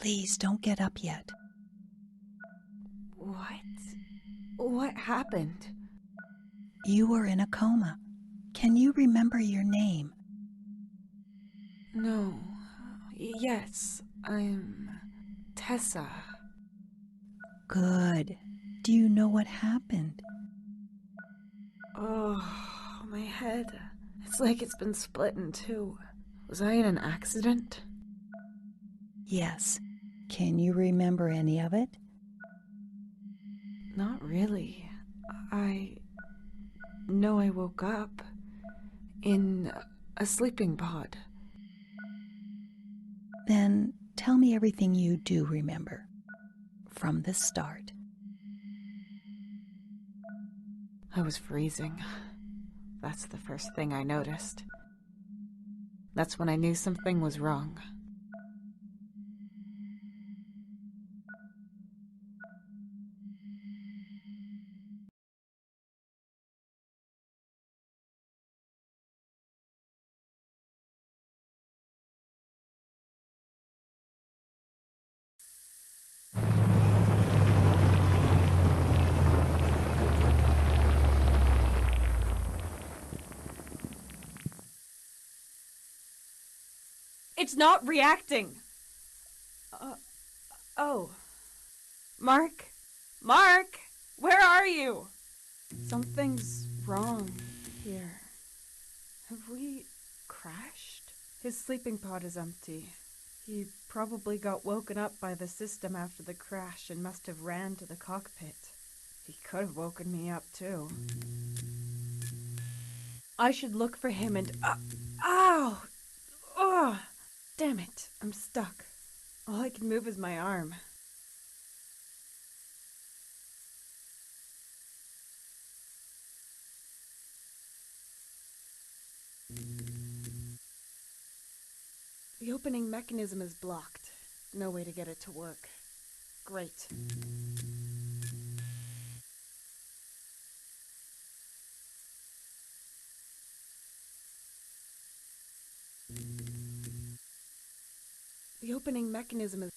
Please don't get up yet. What? What happened? You were in a coma. Can you remember your name? No. Yes, I'm Tessa. Good. Do you know what happened? Oh, my head. It's like it's been split in two. Was I in an accident? Yes. Can you remember any of it? Not really. I know I woke up in a sleeping pod. Then tell me everything you do remember. From the start. I was freezing. That's the first thing I noticed. That's when I knew something was wrong. It's not reacting! Oh. Mark? Mark! Where are you? Something's wrong here. Have we crashed? His sleeping pod is empty. He probably got woken up by the system after the crash and must have ran to the cockpit. He could have woken me up too. I should look for him and... ow! Oh! Damn it, I'm stuck. All I can move is my arm. The opening mechanism is blocked. No way to get it to work. Great. The opening mechanism is...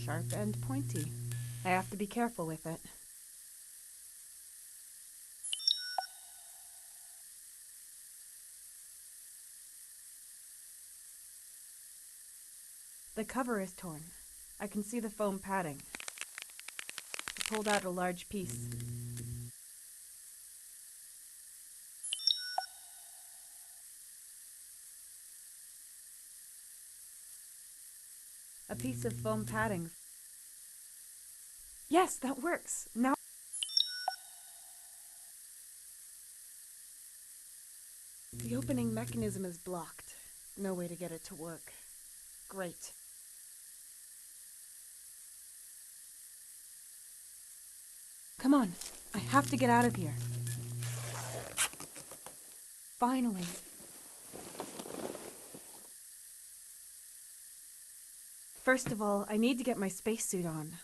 sharp and pointy. I have to be careful with it. The cover is torn. I can see the foam padding. I pulled out a large piece. A piece of foam padding. Yes, that works. Now... The opening mechanism is blocked. No way to get it to work. Great. Come on, I have to get out of here. Finally. First of all, I need to get my spacesuit on.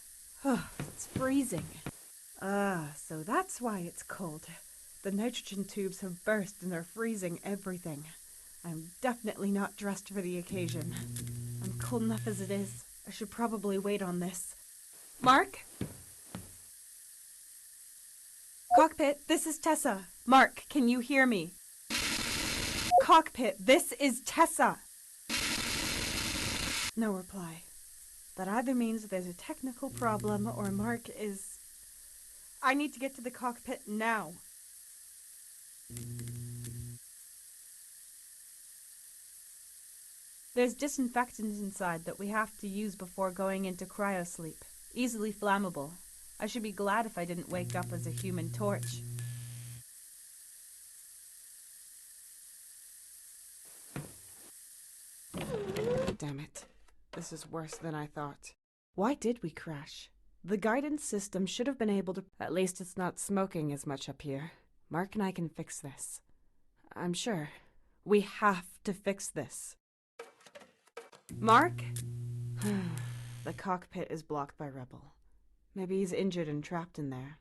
It's freezing. So that's why it's cold. The nitrogen tubes have burst and they're freezing everything. I'm definitely not dressed for the occasion. I'm cold enough as it is. I should probably wait on this. Mark? Cockpit, this is Tessa. Mark, can you hear me? Cockpit, this is Tessa. No reply. That either means there's a technical problem or Mark is... I need to get to the cockpit now. There's disinfectant inside that we have to use before going into cryosleep. Easily flammable. I should be glad if I didn't wake up as a human torch. Damn it. This is worse than I thought. Why did we crash? The guidance system should have been able to... At least it's not smoking as much up here. Mark and I can fix this. I'm sure. We have to fix this. Mark? The cockpit is blocked by rubble. Maybe he's injured and trapped in there.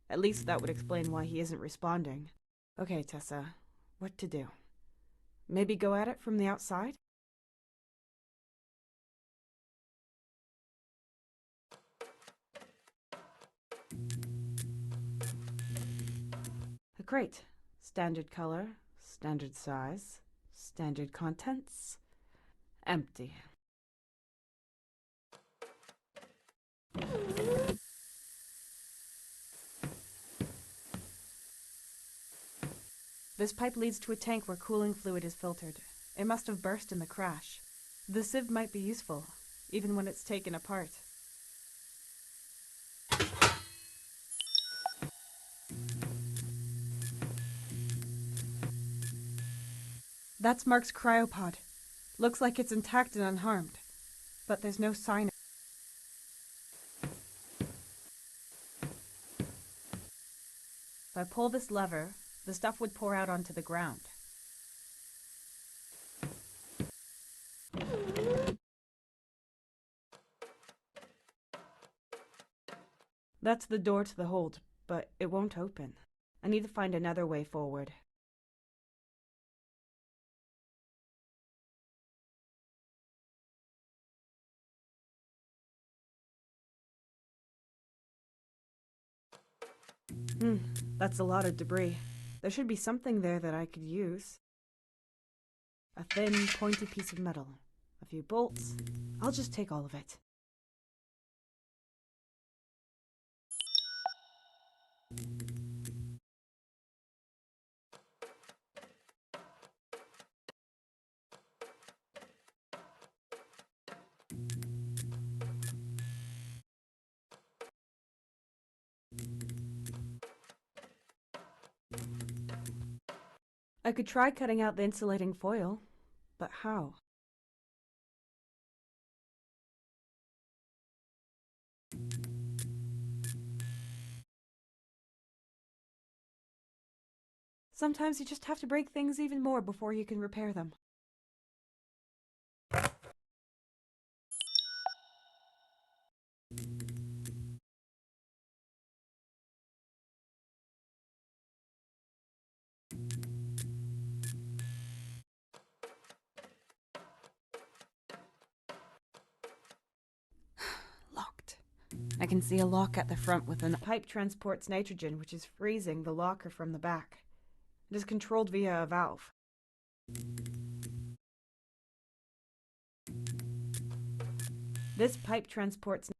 At least that would explain why he isn't responding. Okay, Tessa, what to do? Maybe go at it from the outside? A crate. Standard color, standard size, standard contents. Empty. This pipe leads to a tank where cooling fluid is filtered. It must have burst in the crash. The sieve might be useful, even when it's taken apart. That's Mark's cryopod. Looks like it's intact and unharmed, but there's no sign. If I pull this lever, the stuff would pour out onto the ground. That's the door to the hold, but it won't open. I need to find another way forward. That's a lot of debris. There should be something there that I could use. A thin, pointy piece of metal. A few bolts. I'll just take all of it. I could try cutting out the insulating foil, but how? Sometimes you just have to break things even more before you can repair them. Locked. I can see a lock at the front with a pipe transports nitrogen, which is freezing the locker from the back. It is controlled via a valve. This pipe transports...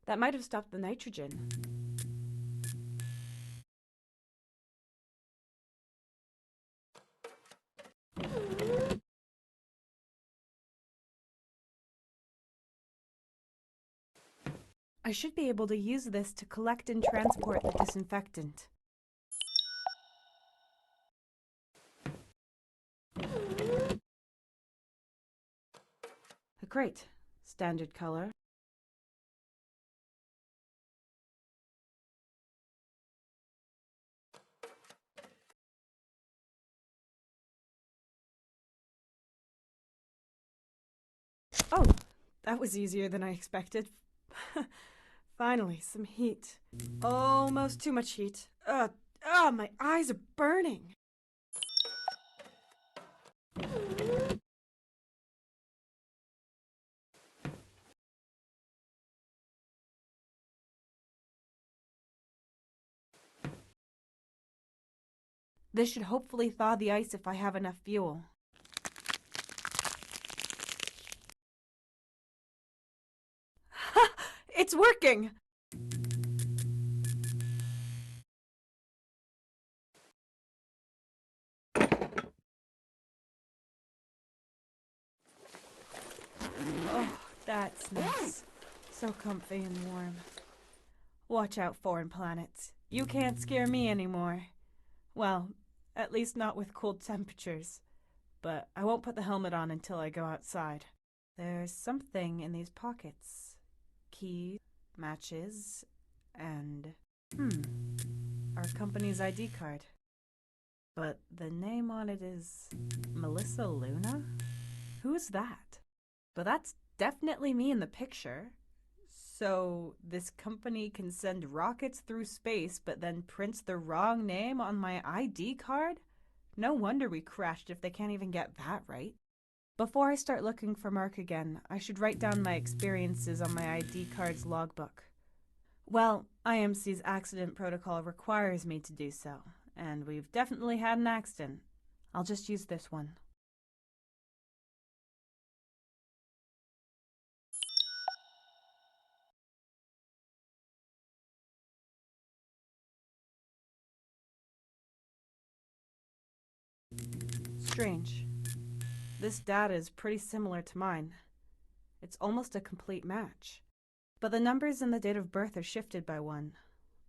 That might have stopped the nitrogen. I should be able to use this to collect and transport the disinfectant. A crate. Standard color. Oh, that was easier than I expected. Finally, some heat. Almost too much heat. My eyes are burning. This should hopefully thaw the ice if I have enough fuel. It's working! Oh, that's nice. So comfy and warm. Watch out, foreign planets. You can't scare me anymore. Well, at least not with cold temperatures. But I won't put the helmet on until I go outside. There's something in these pockets. Keys, matches, and... our company's ID card. But the name on it is Melissa Luna? Who's that? But that's definitely me in the picture. So this company can send rockets through space but then prints the wrong name on my ID card? No wonder we crashed if they can't even get that right. Before I start looking for Mark again, I should write down my experiences on my ID card's logbook. Well, IMC's accident protocol requires me to do so, and we've definitely had an accident. I'll just use this one. Strange. This data is pretty similar to mine. It's almost a complete match. But the numbers and the date of birth are shifted by one.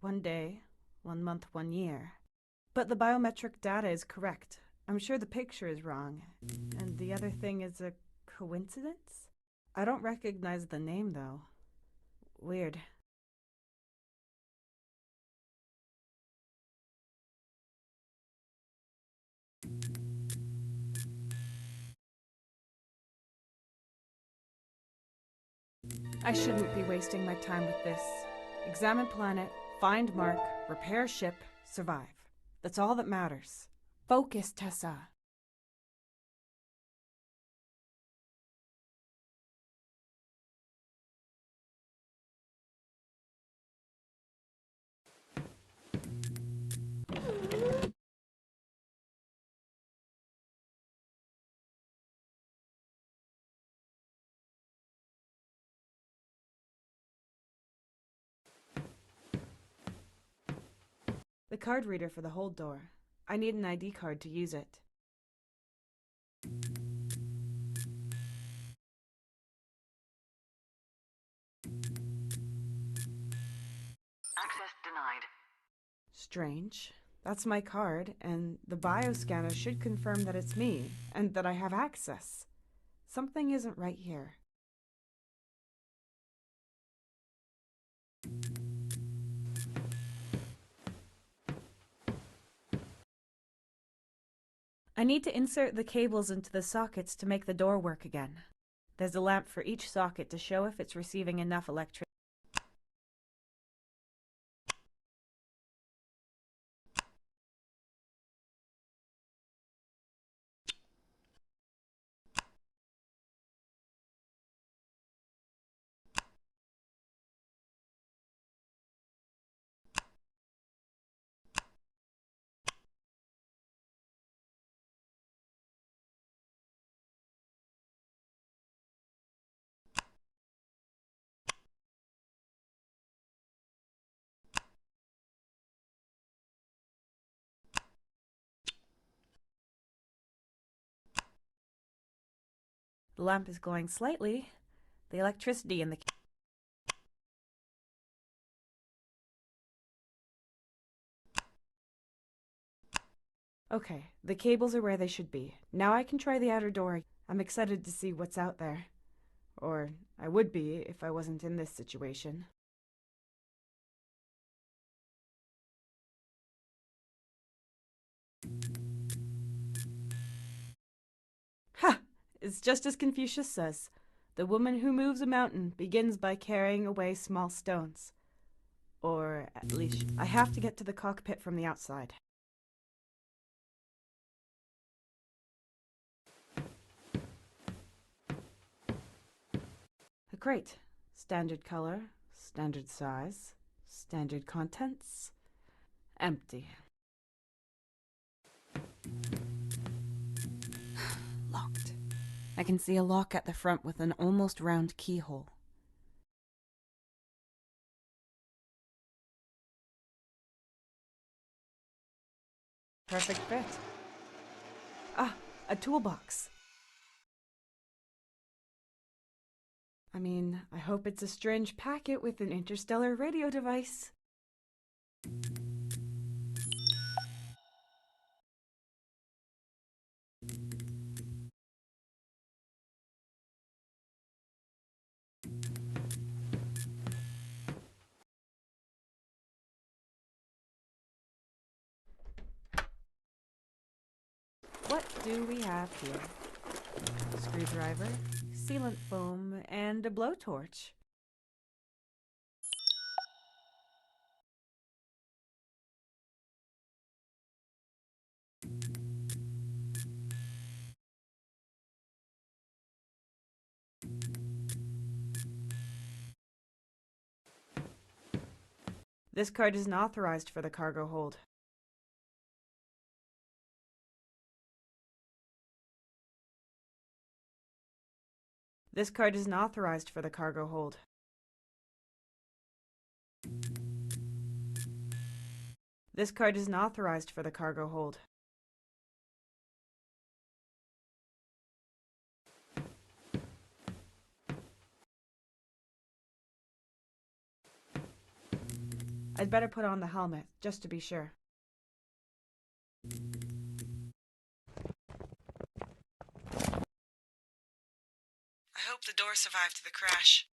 1 day, 1 month, 1 year. But the biometric data is correct. I'm sure the picture is wrong. And the other thing is a coincidence? I don't recognize the name, though. Weird. I shouldn't be wasting my time with this. Examine planet, find Mark, repair ship, survive. That's all that matters. Focus, Tessa. The card reader for the hold door. I need an ID card to use it. Access denied. Strange. That's my card, and the bioscanner should confirm that it's me, and that I have access. Something isn't right here. I need to insert the cables into the sockets to make the door work again. There's a lamp for each socket to show if it's receiving enough electricity. The lamp is glowing slightly. The electricity in the... Okay, the cables are where they should be. Now I can try the outer door. I'm excited to see what's out there. Or I would be if I wasn't in this situation. Ha! It's just as Confucius says. The woman who moves a mountain begins by carrying away small stones. Or at least I have to get to the cockpit from the outside. A crate. Standard color, standard size, standard contents. Empty. Locked. I can see a lock at the front with an almost round keyhole. Perfect fit. Ah, a toolbox. I mean, I hope it's a strange packet with an interstellar radio device. what do we have here? A screwdriver, sealant foam, and a blowtorch. This card isn't authorized for the cargo hold. This card isn't authorized for the cargo hold. This card isn't authorized for the cargo hold. I'd better put on the helmet, just to be sure. I hope the door survived the crash.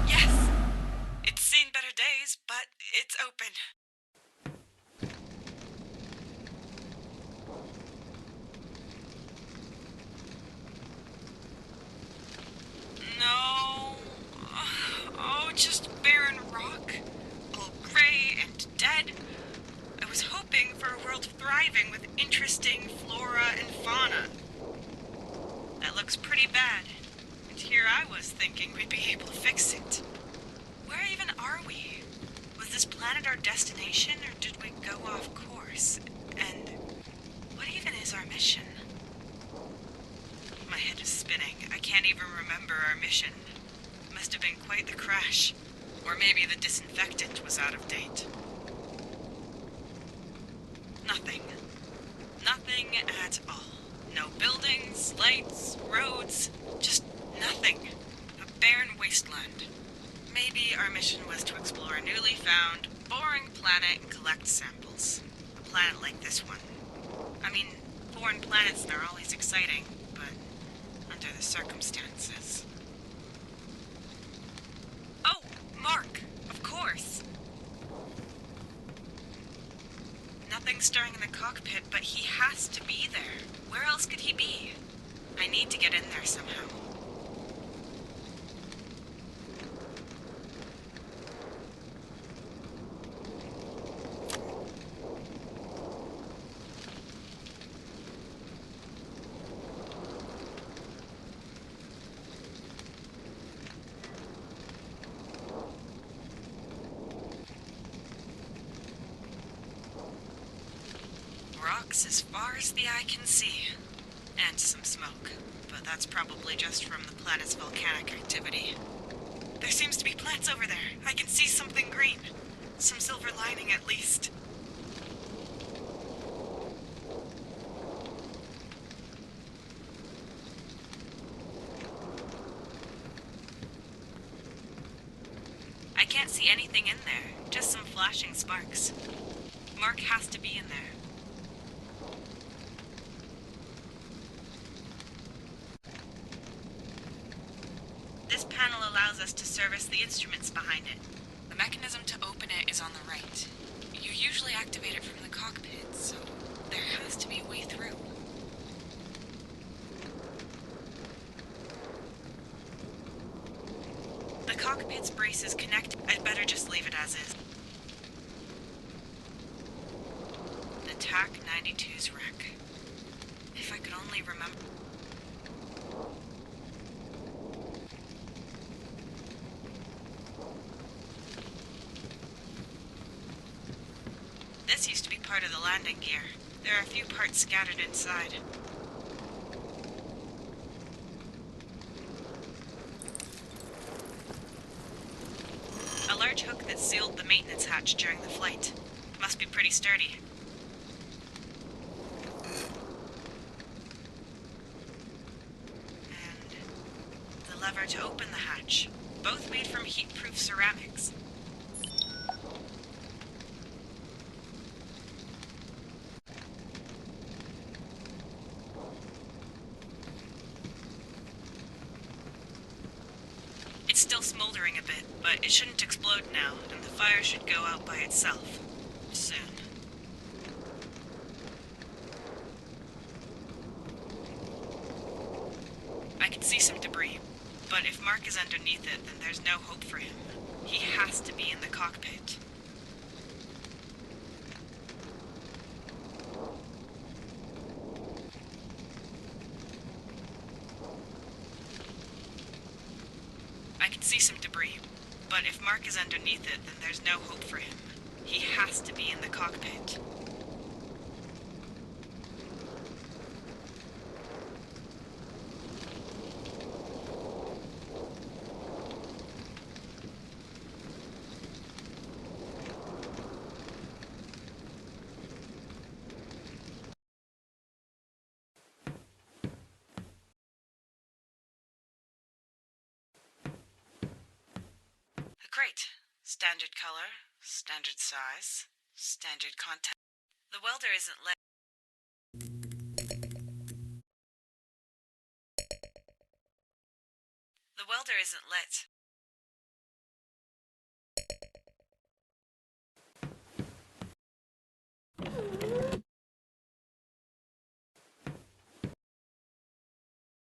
Yes! It's seen better days, but it's open. No. Oh, just barren rock. All gray and dead. I was hoping for a world thriving with interesting flora and fauna. That looks pretty bad. And here I was thinking we'd be able to fix it. Where even are we? Was this planet our destination, or did we go off course? And what even is our mission? My head is spinning. I can't even remember our mission. It must have been quite the crash. Or maybe the disinfectant was out of date. Nothing. Nothing at all. No buildings, lights, roads, just nothing. A barren wasteland. Maybe our mission was to explore a newly found, boring planet and collect samples. A planet like this one. I mean, foreign planets are always exciting, but under the circumstances. Oh, Mark! Of course! Nothing stirring in the cockpit, but he has to be there. Where else could he be? I need to get in there somehow. Rocks as far as the eye can see. And some smoke. But that's probably just from the planet's volcanic activity. There seems to be plants over there. I can see something green. Some silver lining at least. I can't see anything in there. Just some flashing sparks. Mark has to be in there. This panel allows us to service the instruments behind it. The mechanism to open it is on the right. You usually activate it from the cockpit, so there has to be a way through. The cockpit's brace is connected. I'd better just leave it as is. The TAC-92's wreck. If I could only remember... This used to be part of the landing gear. There are a few parts scattered inside. A large hook that sealed the maintenance hatch during the flight. Must be pretty sturdy. And the lever to open the hatch. Both made from heat-proof ceramics. It's still smoldering a bit, but it shouldn't explode now, and the fire should go out by itself. Soon. see some debris, but if Mark is underneath it, then there's no hope for him. He has to be in the cockpit. I can see some debris, but if Mark is underneath it, then there's no hope for him. He has to be in the cockpit. Great. Standard color, standard size, standard content. The welder isn't lit. The welder isn't lit.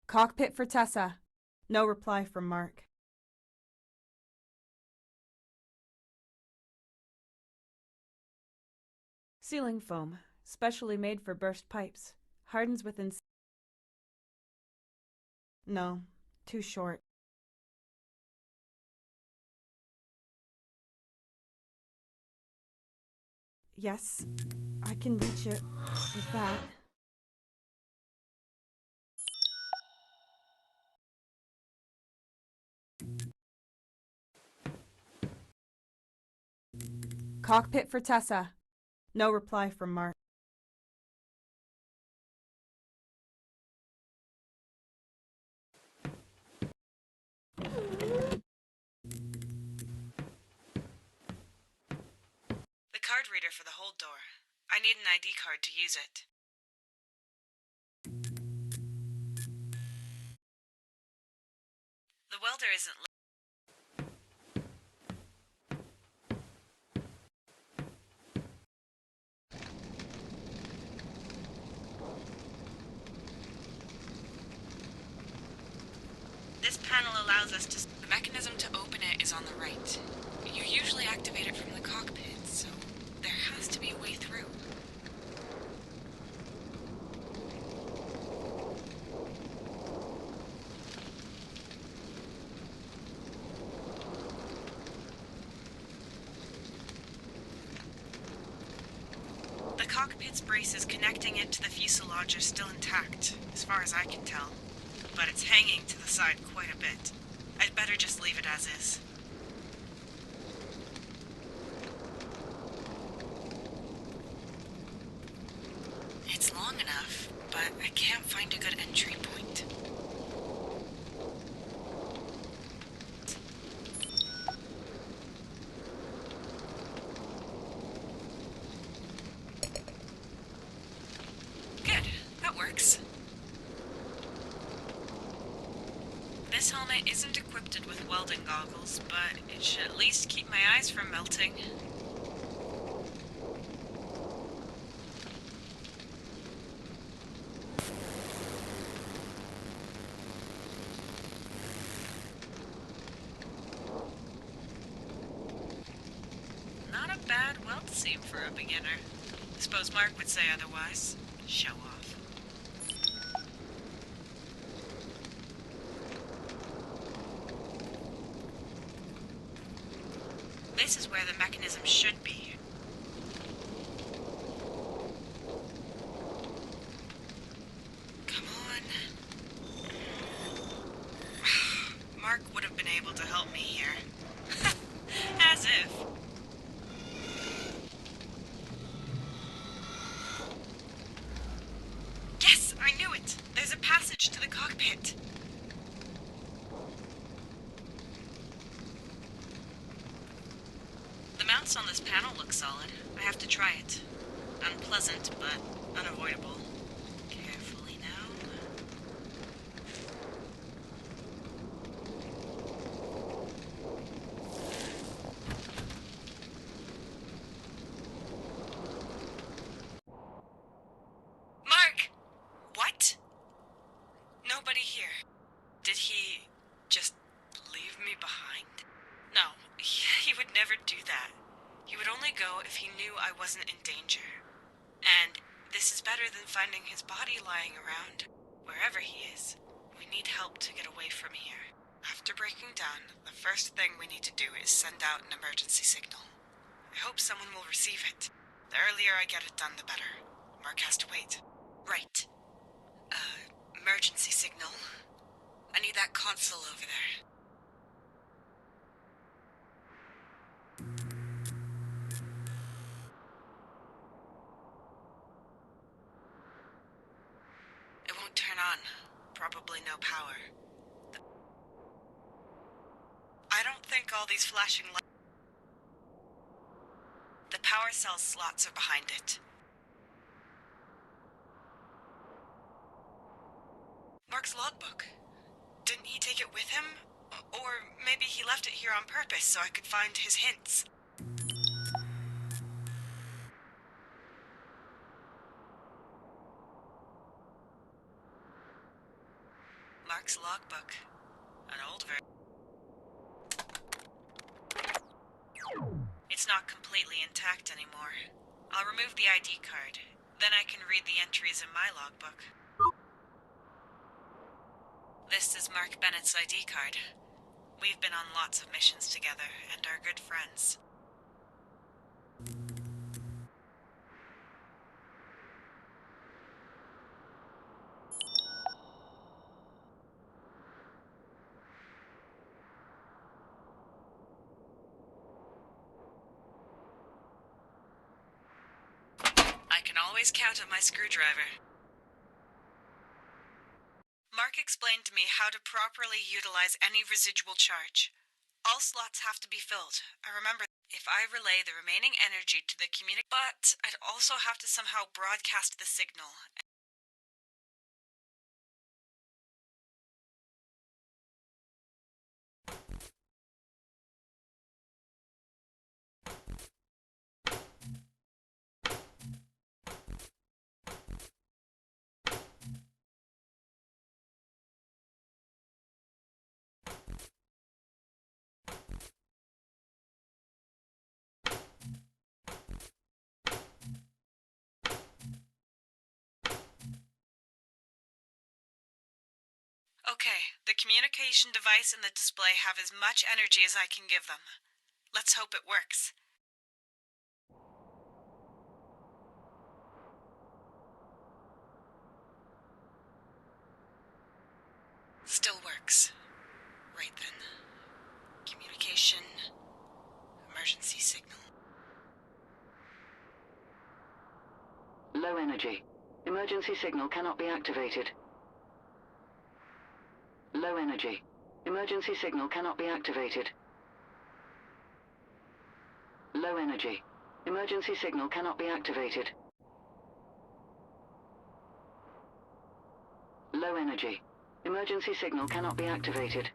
Cockpit for Tessa. No reply from Mark. Ceiling foam, specially made for burst pipes. Hardens within... No, too short. Yes, I can reach it with that. Cockpit for Tessa. No reply from Mark. The card reader for the hold door. I need an ID card to use it. The welder isn't lit. This panel allows us to... The mechanism to open it is on the right. You usually activate it from the cockpit, so there has to be a way through. The cockpit's braces connecting it to the fuselage are still intact, as far as I can tell. But it's hanging to the side quite a bit. I'd better just leave it as is. It's long enough, but I can't find a good entry point. Good, that works. This helmet isn't equipped with welding goggles, but it should at least keep my eyes from melting. Not a bad weld seam for a beginner. Suppose Mark would say otherwise. Show off. This is where the mechanism should be. Come on. Mark would have been able to help me here. As if. Yes, I knew it! There's a passage to the cockpit. The mounts on this panel look solid. I have to try it. Unpleasant, but unavoidable. Carefully now. Mark! What? Nobody here. He would only go if he knew I wasn't in danger. And this is better than finding his body lying around. Wherever he is, we need help to get away from here. After breaking down, the first thing we need to do is send out an emergency signal. I hope someone will receive it. The earlier I get it done, the better. Mark has to wait. Right. Emergency signal. I need that console over there. It won't turn on. Probably no power. I don't think all these flashing lights... The power cell slots are behind it. Mark's logbook. Didn't he take it with him? Or maybe he left it here on purpose so I could find his hints. Mark's logbook. An old version. It's not completely intact anymore. I'll remove the ID card. Then I can read the entries in my logbook. This is Mark Bennett's ID card. We've been on lots of missions together and are good friends. I can always count on my screwdriver. Mark explained to me how to properly utilize any residual charge. All slots have to be filled. I remember if I relay the remaining energy to the but I'd also have to somehow broadcast the signal. Okay, the communication device and the display have as much energy as I can give them. Let's hope it works. Still works. Right then. Communication. Emergency signal. Low energy. Emergency signal cannot be activated. Low energy. Emergency signal cannot be activated. Low energy. Emergency signal cannot be activated. Low energy. Emergency signal cannot be activated.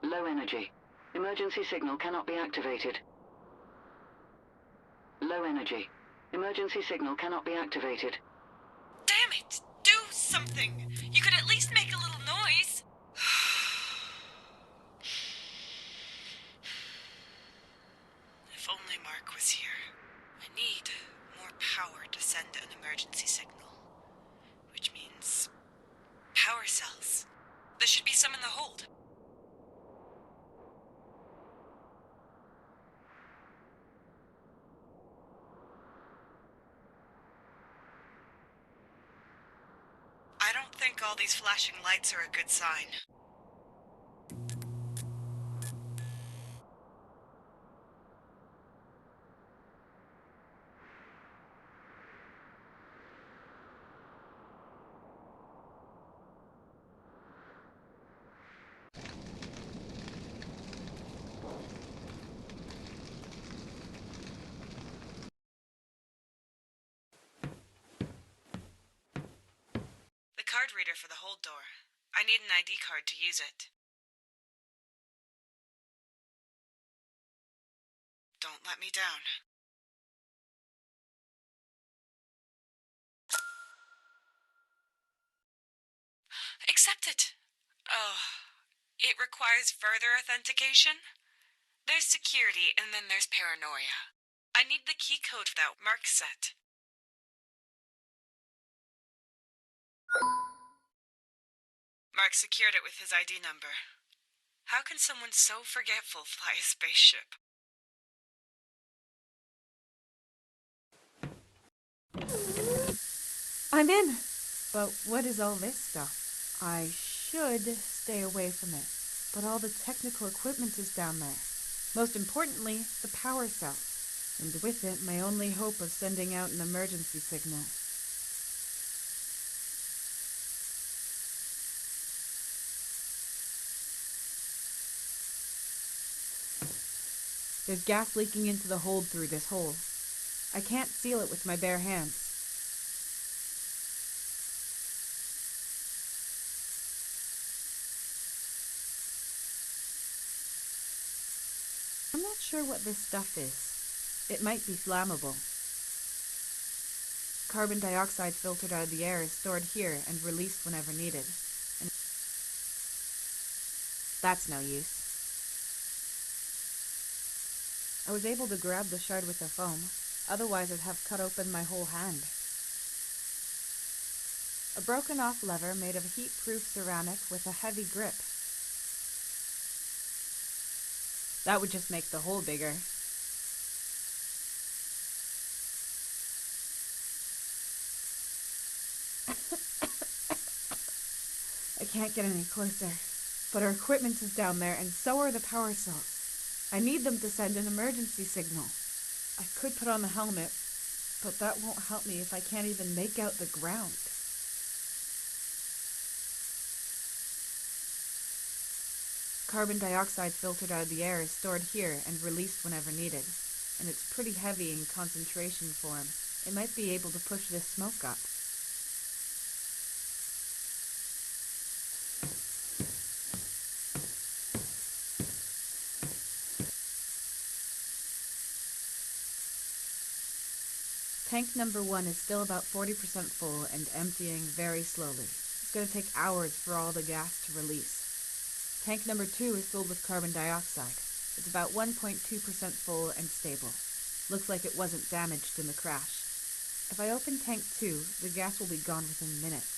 Low energy. Emergency signal cannot be activated. Low energy. Emergency signal cannot be activated. Damn it! Do something! You could at least make a little noise! If only Mark was here. I need more power to send an emergency signal. Which means... power cells. There should be some in the hold. I don't think all these flashing lights are a good sign. The card reader for the hold door. I need an ID card to use it. Don't let me down. Accept it. Oh, it requires further authentication? There's security, and then there's paranoia. I need the key code that Mark set. Mark secured it with his ID number. How can someone so forgetful fly a spaceship? I'm in! But what is all this stuff? I should stay away from it, but all the technical equipment is down there. Most importantly, the power cell. And with it, my only hope of sending out an emergency signal. There's gas leaking into the hold through this hole. I can't seal it with my bare hands. I'm not sure what this stuff is. It might be flammable. Carbon dioxide filtered out of the air is stored here and released whenever needed. And that's no use. I was able to grab the shard with the foam, otherwise I'd have cut open my whole hand. A broken off lever made of heat-proof ceramic with a heavy grip. That would just make the hole bigger. I can't get any closer. But our equipment is down there, and so are the power cells. I need them to send an emergency signal. I could put on the helmet, but that won't help me if I can't even make out the ground. Carbon dioxide filtered out of the air is stored here and released whenever needed, and it's pretty heavy in concentration form. It might be able to push this smoke up. Tank number 1 is still about 40% full and emptying very slowly. It's going to take hours for all the gas to release. Tank number 2 is filled with carbon dioxide. It's about 1.2% full and stable. Looks like it wasn't damaged in the crash. If I open tank 2, the gas will be gone within minutes.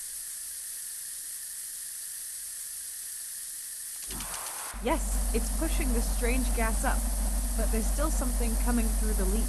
Yes, it's pushing the strange gas up, but there's still something coming through the leak.